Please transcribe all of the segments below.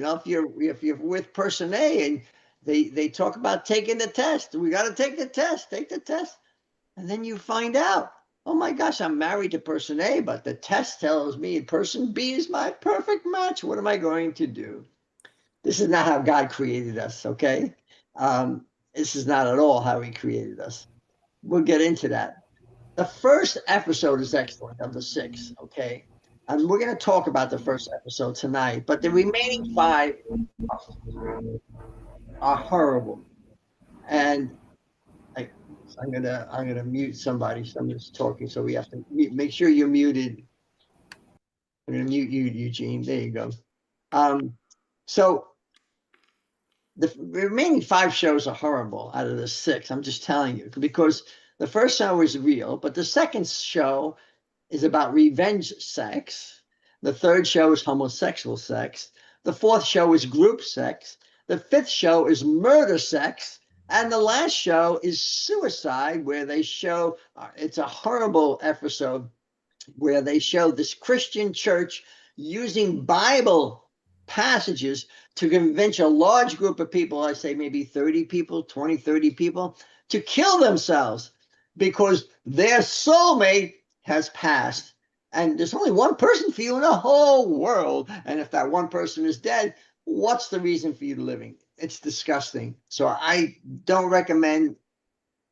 know, if you're with person A and they talk about taking the test, we got to take the test, and then you find out, oh my gosh, I'm married to person A, but the test tells me person B is my perfect match. What am I going to do? This is not how God created us, okay? This is not at all how He created us. We'll get into that. The first episode is excellent of the 6, okay? And we're going to talk about the first episode tonight, but the remaining 5 are horrible. And I'm gonna mute somebody. Someone's talking, so we have to make sure you're muted. I'm gonna mute you, Eugene. There you go. So the remaining 5 shows are horrible out of the 6. I'm just telling you, because the first show is real, but the second show is about revenge sex. The third show is homosexual sex. The fourth show is group sex. The fifth show is murder sex. And the last show is suicide, where they show, it's a horrible episode where they show this Christian church using Bible passages to convince a large group of people, I say maybe 30 people, 20, 30 people, to kill themselves because their soulmate has passed. And there's only one person for you in the whole world. And if that one person is dead, what's the reason for you living? It's disgusting. So I don't recommend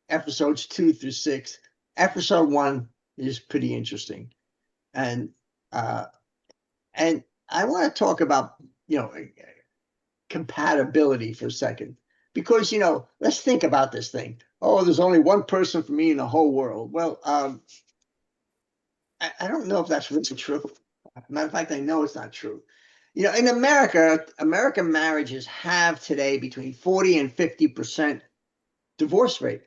episodes 2 through 6. Episode 1 is pretty interesting. And I want to talk about, compatibility for a second, because, let's think about this thing. Oh, there's only one person for me in the whole world. Well, I don't know if that's really true. Matter of fact, I know it's not true. In America, American marriages have today between 40 and 50% divorce rate.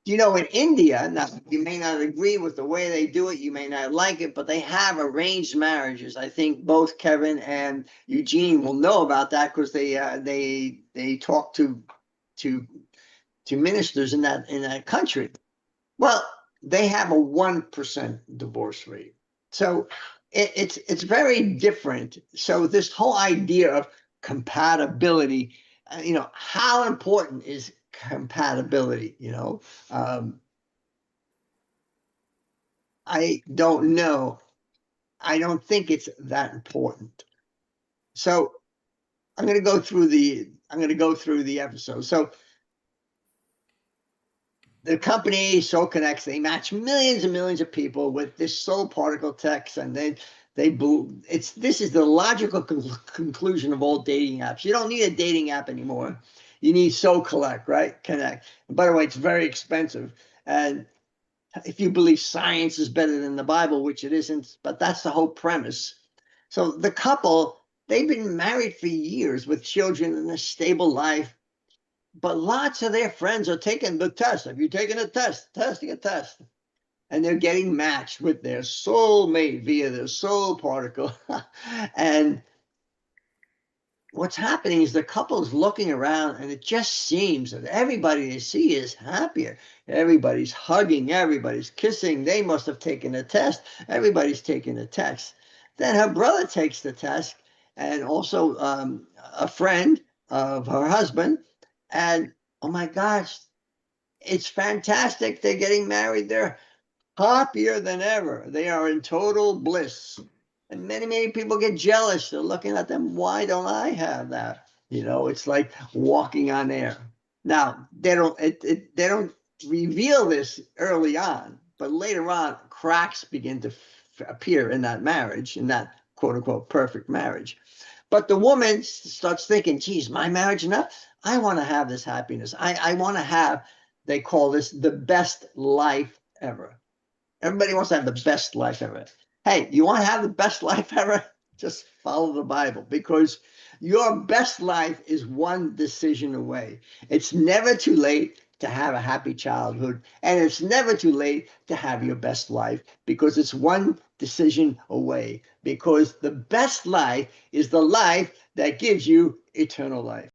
In India, now you may not agree with the way they do it, you may not like it, but they have arranged marriages. I think both Kevin and Eugene will know about that because they talk to ministers in that country. Well, they have a 1% divorce rate. So it's very different. So this whole idea of compatibility, how important is compatibility? I don't know. I don't think it's that important. So I'm going to go through the episode. So the company Soul Connects, they match millions and millions of people with this soul particle text, and this is the logical conclusion of all dating apps. You don't need a dating app anymore. You need Soul Connect, right? Connect. And by the way, it's very expensive. And if you believe science is better than the Bible, which it isn't, but that's the whole premise. So the couple, they've been married for years with children and a stable life. But lots of their friends are taking the test. Have you taken a test? Testing a test. And they're getting matched with their soulmate via their soul particle. And what's happening is the couple's looking around, and it just seems that everybody they see is happier. Everybody's hugging, everybody's kissing. They must have taken a test. Everybody's taking a test. Then her brother takes the test, and also a friend of her husband. And oh my gosh, it's fantastic. They're getting married. They're happier than ever. They are in total bliss. And many, many people get jealous. They're looking at them. Why don't I have that? It's like walking on air. Now, they don't reveal this early on, but later on, cracks begin to appear in that marriage, in that quote unquote perfect marriage. But the woman starts thinking, geez, my marriage enough? I want to have this happiness. I want to have, they call this the best life ever. Everybody wants to have the best life ever. Hey, you want to have the best life ever? Just follow the Bible, because your best life is one decision away. It's never too late to have a happy childhood, and it's never too late to have your best life, because it's one decision away, because the best life is the life that gives you eternal life.